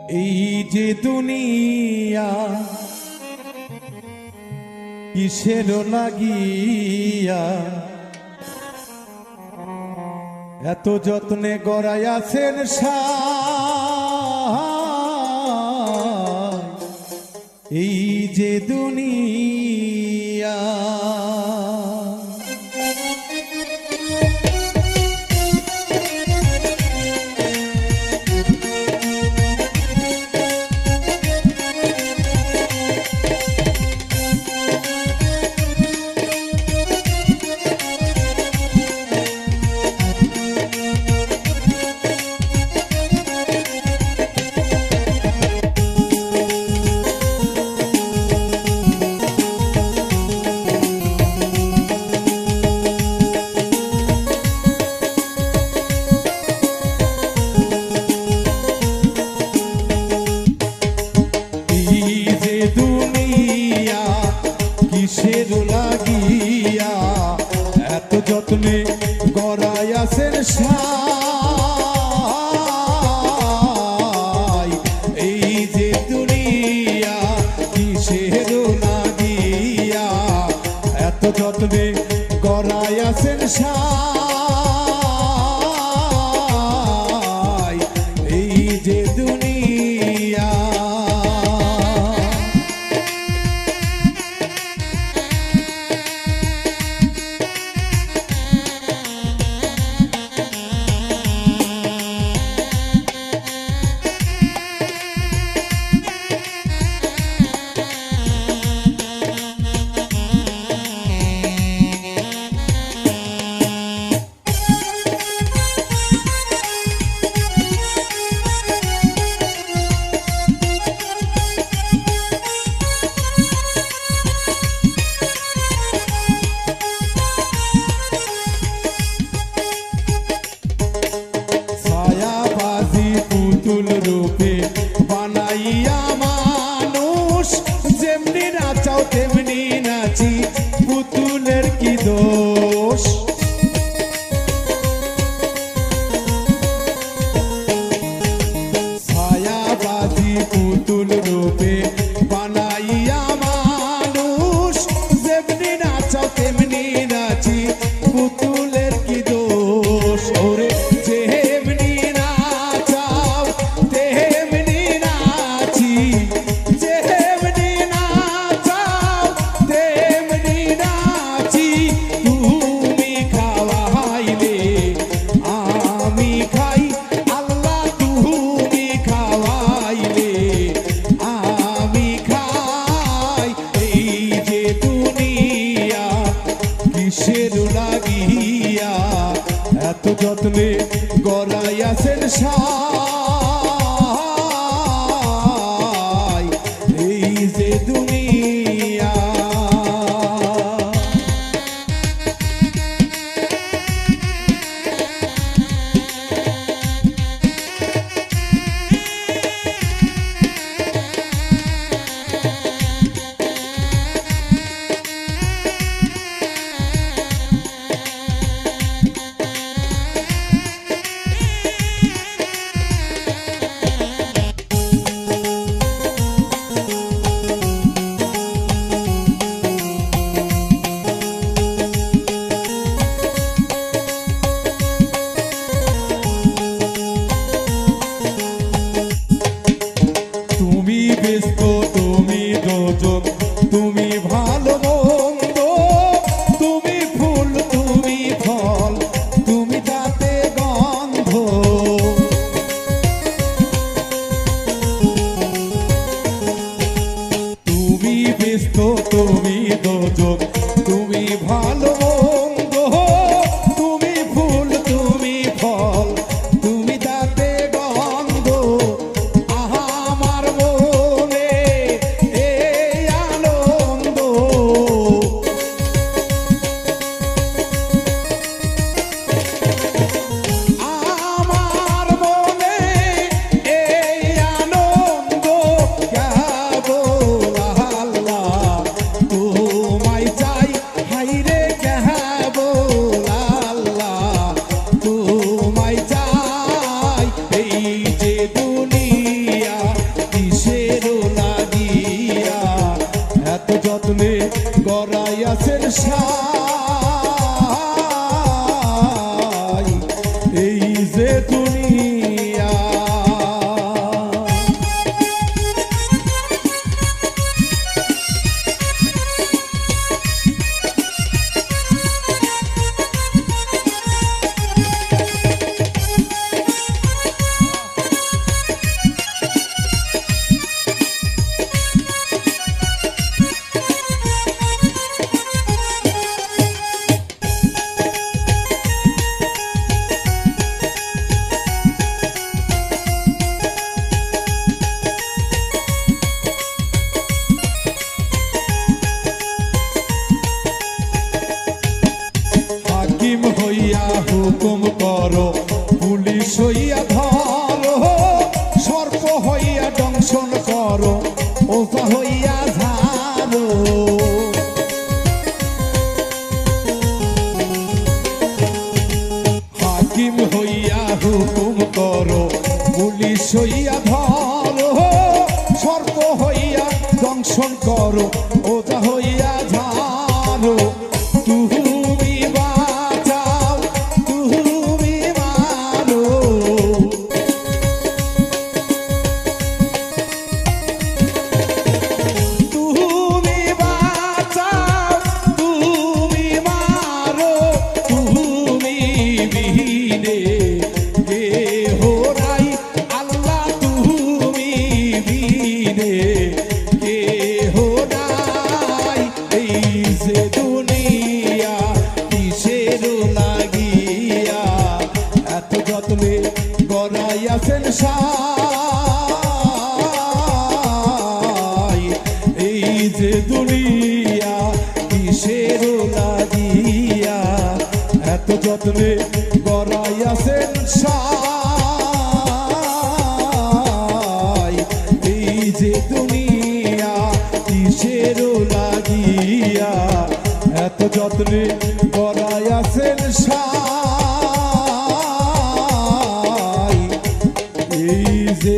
এই যে দুনিয়া কিসের লাগিয়া এত যত্নে গড়াইয়াছেন সায় এই যে দুনিয়া কিসের লাগিয়া এত যত্নে গড়াইয়াছেন সায় এই যে দুনিয়া কিসের লাগিয়া এত যত্নে গড়াইয়াছেন সায় এই যে দুনিয়া রূপে বানাইয়া মানুষ যেমনি নাচাও তেমনি নাচি পুতুলের কি দোষ ছায়াবাজি পুতুল রূপে বানাইয়া মানুষ যেমনি নাচাও তেমনি নাচি পুতুলের কি দোষ ওরে কিসের লাগিয়া এত যত্নে গড়াইয়াছেন সায় এই যে দুনিয়া আছেন সাই এই যে দুনিয়া। হাকিম হইয়া হুকুম করো, পুলিশ হইয়া ধরো, সর্প হইয়া দংশন করো, ওঝা হইয়া ঝাড়ো। হাকিম হইয়া হুকুম করো, পুলিশ হইয়া ধরো, সর্প হইয়া দংশন করো, ওঝা হইয়া ঝাড়ো। তুমি বাঁচাও, তুমি মারো, তুমি বাঁচাও, তুমি মারো, তুমি বিহীনে কেহ নাই আল্লাহ, তুমি বিহীনে কেহ নাই এই যে দুনিয়া কিসের লাগিয়া এত যত্নে গড়াইয়াছেন সাই এই যে দুনিয়া কিসের লাগিয়া এত যত্নে গড়াইয়াছেন সাই এই যে দুনিয়া কিসের লাগিয়া এত যত্নে গড়াইয়াছেন সাই এই যে